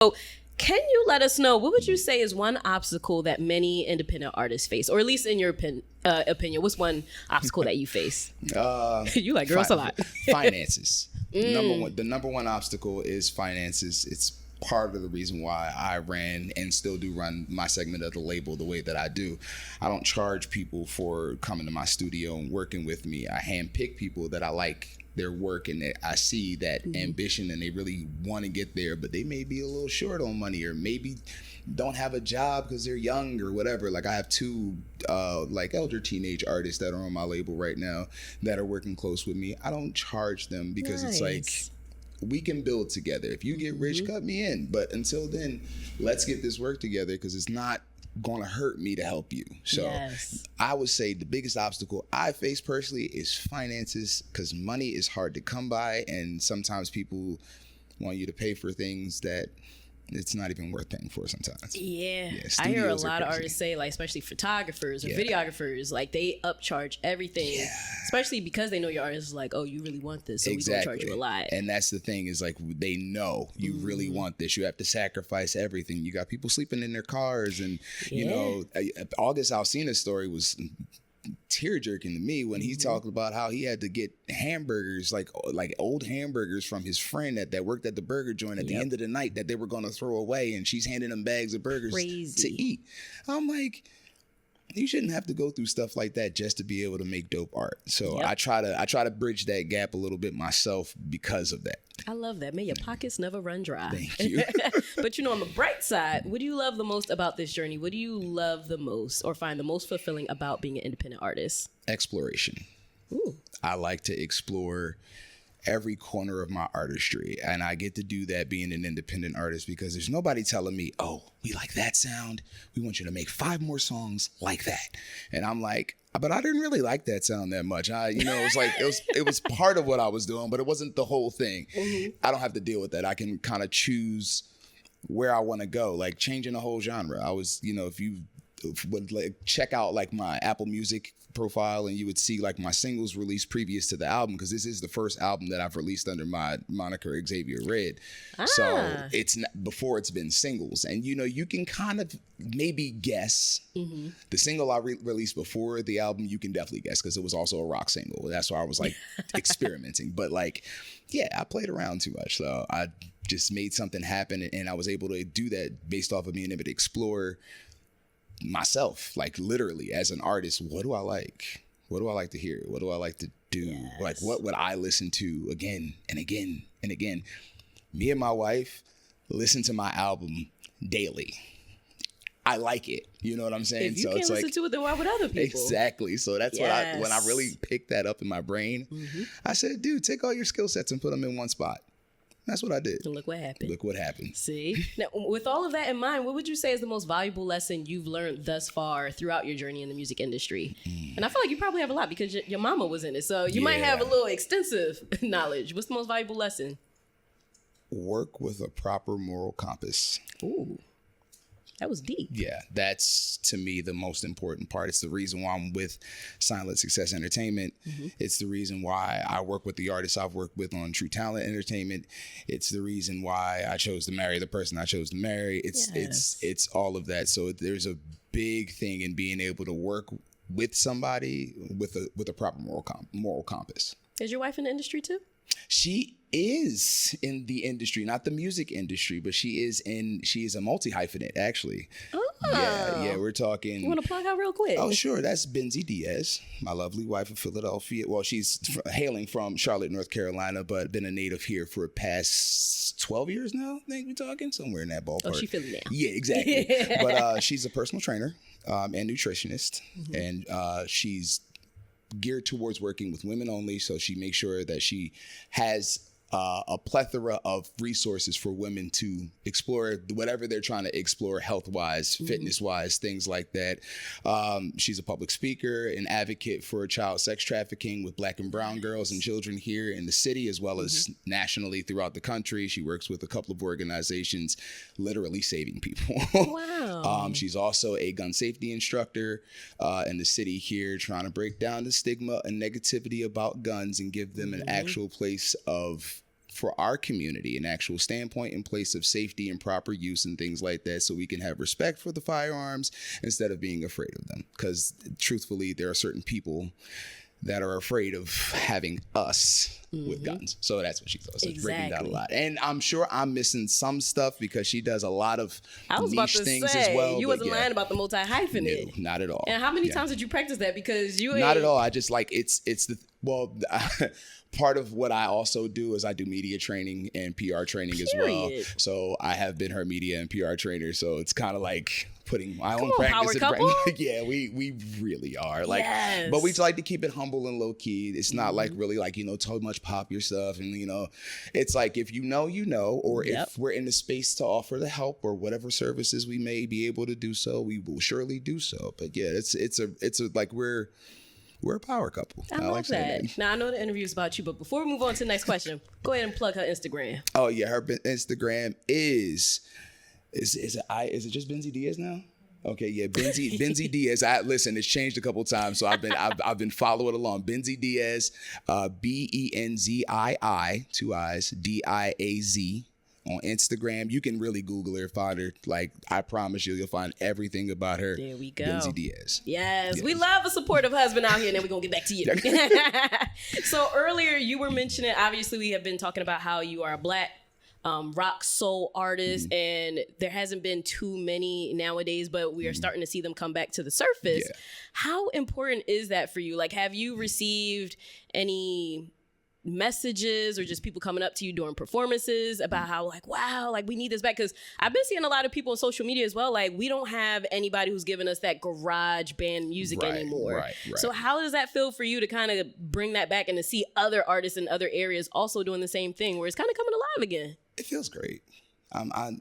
So can you let us know, what would you say is one obstacle that many independent artists face, or at least in your opinion, what's one obstacle that you face? You like girls a lot. Finances. The number one obstacle is finances. It's part of the reason why I ran and still do run my segment of the label the way that I do. I don't charge people for coming to my studio and working with me. I handpick people that I like their work and I see that ambition and they really want to get there, but they may be a little short on money or maybe don't have a job because they're young or whatever. Like I have two like elder teenage artists that are on my label right now that are working close with me. I don't charge them because it's like, we can build together. If you get rich, cut me in. But until then, let's get this work together because it's not going to hurt me to help you. So I would say the biggest obstacle I face personally is finances, because money is hard to come by, and sometimes people want you to pay for things that it's not even worth paying for sometimes. Yeah, I hear a lot of artists say, like, especially photographers or videographers, like they upcharge everything, especially because they know your artist is like, oh, you really want this, so we gonna charge you a lot. And that's the thing is, like, they know you really want this. You have to sacrifice everything. You got people sleeping in their cars, and you know, August Alsina's story was tear-jerking to me when he talked about how he had to get hamburgers, like old hamburgers from his friend that worked at the burger joint at the end of the night that they were going to throw away, and she's handing them bags of burgers to eat. I'm like, you shouldn't have to go through stuff like that just to be able to make dope art. So I try to bridge that gap a little bit myself because of that. I love that. May your pockets never run dry. Thank you. But you know, on the bright side, what do you love the most about this journey? What do you love the most or find the most fulfilling about being an independent artist? Exploration. Ooh. I like to explore every corner of my artistry, and I get to do that being an independent artist because there's nobody telling me, oh, we like that sound, we want you to make 5 more songs like that. And I'm like, but I didn't really like that sound that much. It was part of what I was doing, but it wasn't the whole thing. I don't have to deal with that. I can kind of choose where I want to go, like changing the whole genre. I was, you know, if you would like check out like my Apple Music profile, and you would see like my singles released previous to the album, because this is the first album that I've released under my moniker Xavier Redd. So it's not, before it's been singles, and you know, you can kind of maybe guess the single I released before the album. You can definitely guess because it was also a rock single. That's why I was like experimenting. But like, yeah, I played around too much, so I just made something happen, and I was able to do that based off of being able to explore myself, like literally as an artist. What do I like? What do I like to hear? What do I like to do? Like, what would I listen to again and again and again? Me and my wife listen to my album daily. I like it. You know what I'm saying? If you can't listen to it, then why would other people? Exactly. So that's when I really picked that up in my brain. I said, dude, take all your skill sets and put them in one spot. That's what I did. And look what happened. Look what happened. See? Now, with all of that in mind, what would you say is the most valuable lesson you've learned thus far throughout your journey in the music industry? And I feel like you probably have a lot because your mama was in it. So you might have a little extensive knowledge. What's the most valuable lesson? Work with a proper moral compass. Ooh. That was deep. Yeah, that's to me the most important part. It's the reason why I'm with Silent Success Entertainment. It's the reason why I work with the artists I've worked with on True Talent Entertainment. It's the reason why I chose to marry the person I chose to marry. It's all of that. So there's a big thing in being able to work with somebody with a proper moral compass. Is your wife in the industry too? She is in the industry, not the music industry, but she is a multi-hyphenate, actually. Oh. Yeah, we're talking. You want to plug out real quick? Oh, sure. That's Benzie Diaz, my lovely wife of Philadelphia. Well, she's hailing from Charlotte, North Carolina, but been a native here for the past 12 years now. I think we're talking somewhere in that ballpark. Oh, she Philly now. Yeah, exactly. But she's a personal trainer and nutritionist, and she's geared towards working with women only. So she makes sure that she has a plethora of resources for women to explore whatever they're trying to explore, health-wise, fitness-wise, things like that. She's a public speaker, an advocate for child sex trafficking with Black and brown girls and children here in the city, as well as nationally throughout the country. She works with a couple of organizations literally saving people. Wow. She's also a gun safety instructor in the city here, trying to break down the stigma and negativity about guns and give them an actual place of for our community, an actual standpoint in place of safety and proper use and things like that, so we can have respect for the firearms instead of being afraid of them. Because truthfully, there are certain people that are afraid of having us with guns. So that's what she thought. So it's breaking down a lot. And I'm sure I'm missing some stuff because she does a lot of niche things as well. You wasn't lying about the multi-hyphenate. No, not at all. And how many times did you practice that? Because you Not at all. I just like, it's the, well, part of what I also do is I do media training and PR training as well. So I have been her media and PR trainer. So it's kind of like putting my own practice in practice. Yeah, we really are. Like, but we like to keep it humble and low key. It's not like really like, you know, too much pop your stuff. And, you know, it's like, if you know, or if we're in the space to offer the help or whatever services we may be able to do so, we will surely do so. But yeah, it's a like, we're a power couple. I love that. Now, I know the interview is about you, but before we move on to the next question, go ahead and plug her Instagram. Oh yeah, her Instagram is it just Benzie Diaz now? Okay, yeah, Benzie Diaz. Listen, it's changed a couple times, so I've been following along. Benzie Diaz, Benzii, 2 I's, Diaz. On Instagram, you can really Google her, find her. Like, I promise you'll find everything about her. There we go. Benzie Diaz. Yes, we love a supportive husband out here, and then we're going to get back to you. So earlier you were mentioning, obviously we have been talking about how you are a Black rock soul artist, and there hasn't been too many nowadays, but we are starting to see them come back to the surface. Yeah. How important is that for you? Like, have you received any messages or just people coming up to you during performances about how, like, wow, like, we need this back? Because I've been seeing a lot of people on social media as well, like, we don't have anybody who's giving us that garage band music anymore. Right. So how does that feel for you to kind of bring that back and to see other artists in other areas also doing the same thing where it's kind of coming alive again? It feels great.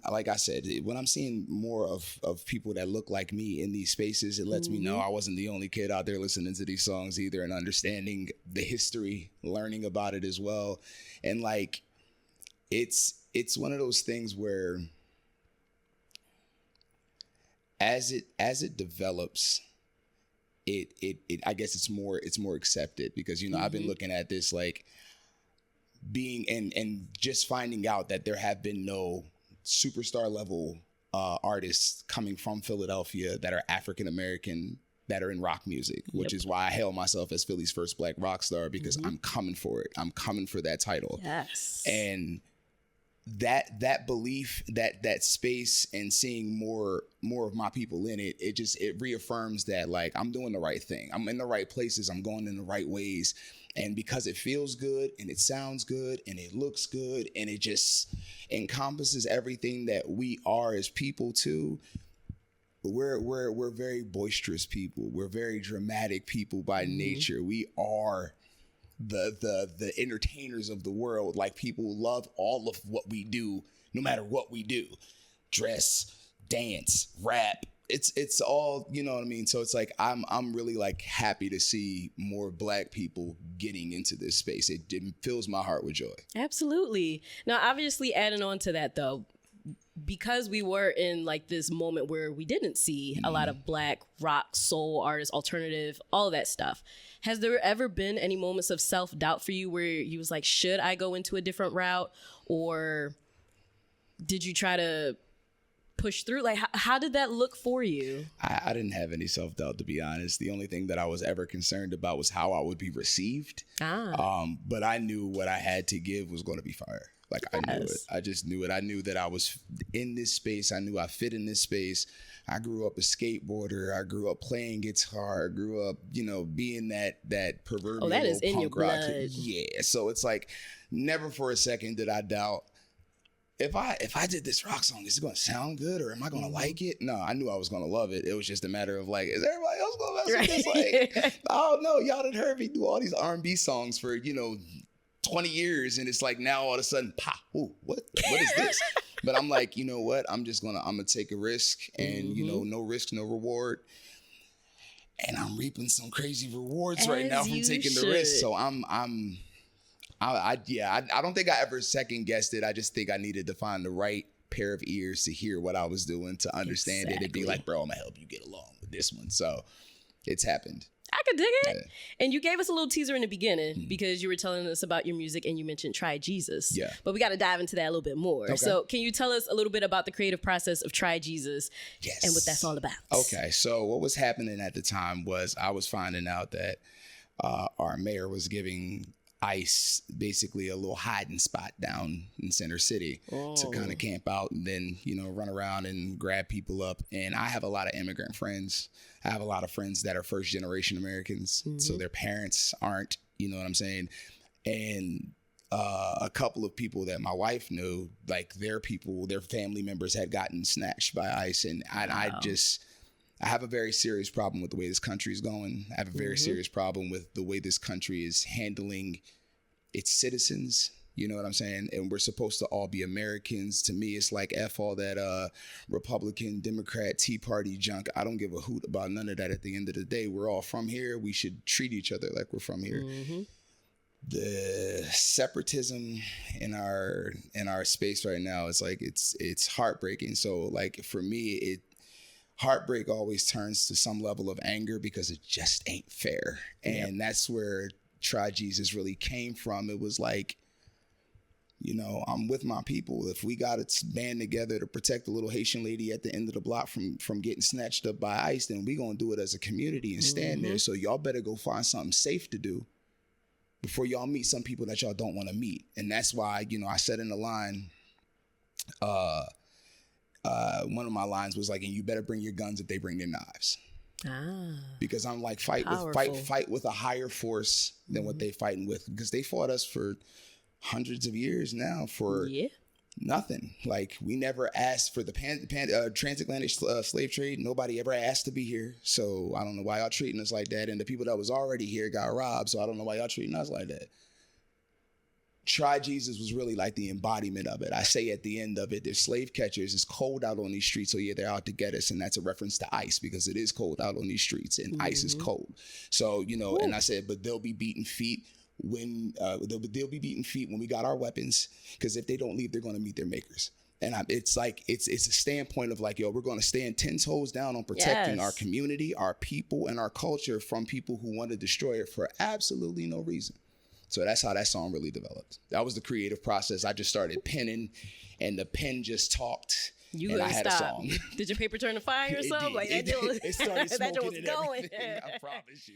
Like I said, when I'm seeing more of people that look like me in these spaces, it lets me know I wasn't the only kid out there listening to these songs either, and understanding the history, learning about it as well. And like, it's one of those things where as it develops, it I guess it's more accepted, because, you know, I've been looking at this like being and just finding out that there have been no superstar level artists coming from Philadelphia that are African American that are in rock music, which is why I hail myself as Philly's first Black rock star, because I'm coming for it. I'm coming for that title. Yes. And that belief, that space, and seeing more of my people in it, it reaffirms that, like, I'm doing the right thing. I'm in the right places. I'm going in the right ways. And because it feels good and it sounds good and it looks good and it just encompasses everything that we are as people too, we're very boisterous people. We're very dramatic people by nature. We are the entertainers of the world. Like, people love all of what we do, no matter what we do. Dress, dance, rap. It's all, you know what I mean? So it's like, I'm really like happy to see more Black people getting into this space. It fills my heart with joy. Absolutely. Now, obviously, adding on to that though, because we were in like this moment where we didn't see a lot of Black rock, soul artists, alternative, all of that stuff. Has there ever been any moments of self-doubt for you where you was like, should I go into a different route? Or did you try to push through? Like, how did that look for you? I didn't have any self-doubt, to be honest. The only thing that I was ever concerned about was how I would be received. But I knew what I had to give was going to be fire. Like, I knew it. I just knew it. I knew that I was in this space. I knew I fit in this space. I grew up a skateboarder. I grew up playing guitar. I grew up, you know, being that proverbial that is in punk your rock. blood. Yeah. So it's like, never for a second did I doubt, if I did this rock song, is it going to sound good, or am I going to like it? No, I knew I was going to love it. It was just a matter of like, is everybody else going to mess with this? Like, oh no, y'all done heard me do all these R&B songs for, you know, 20 years, and it's like, now all of a sudden, ooh, what is this? But I'm like, you know what? I'm gonna take a risk, and you know, no risk, no reward. And I'm reaping some crazy rewards right now from taking the risk. So I don't think I ever second guessed it. I just think I needed to find the right pair of ears to hear what I was doing, to understand it and be like, bro, I'm gonna help you get along with this one. So it's happened. I could dig it. Yeah. And you gave us a little teaser in the beginning because you were telling us about your music and you mentioned Try Jesus. Yeah. But we got to dive into that a little bit more. Okay. So can you tell us a little bit about the creative process of Try Jesus and what that's all about? Okay. So what was happening at the time was I was finding out that our mayor was giving ICE basically a little hiding spot down in Center City to kind of camp out and then, run around and grab people up. And I have a lot of immigrant friends. I have a lot of friends that are first generation Americans. So their parents aren't, you know what I'm saying? And a couple of people that my wife knew, like their family members had gotten snatched by ICE. And I have a very serious problem with the way this country is going. I have a very serious problem with the way this country is handling its citizens. You know what I'm saying? And we're supposed to all be Americans. To me, it's like F all that Republican, Democrat, Tea Party junk. I don't give a hoot about none of that at the end of the day. We're all from here. We should treat each other like we're from here. The separatism in our space right now is like it's heartbreaking. So like for me, heartbreak always turns to some level of anger because it just ain't fair. And that's where Try Jesus really came from. It was like, I'm with my people. If we got to band together to protect the little Haitian lady at the end of the block from getting snatched up by ICE, then we going to do it as a community and stand there. So y'all better go find something safe to do before y'all meet some people that y'all don't want to meet. And that's why, I said in the line, one of my lines was like, and you better bring your guns if they bring their knives. Because I'm like, fight with a higher force than what they fighting with, because they fought us for hundreds of years now for nothing. Like we never asked for the transatlantic slave trade. Nobody ever asked to be here. So I don't know why y'all treating us like that. And the people that was already here got robbed. So I don't know why y'all treating us like that. Try Jesus was really like the embodiment of it. I say at the end of it, there's slave catchers. It's cold out on these streets. So yeah, they're out to get us. And that's a reference to ICE because it is cold out on these streets and ICE is cold. So, and I said, but they'll be beating feet when they'll be beating feet when we got our weapons, because if they don't leave, they're going to meet their makers. And it's like, it's a standpoint of like, yo, we're going to stand 10 toes down on protecting our community, our people, and our culture from people who want to destroy it for absolutely no reason. So that's how that song really developed. That was the creative process. I just started penning, and the pen just talked. And I had a song. Did your paper turn to fire or something? It started smoking and everything. I promise you.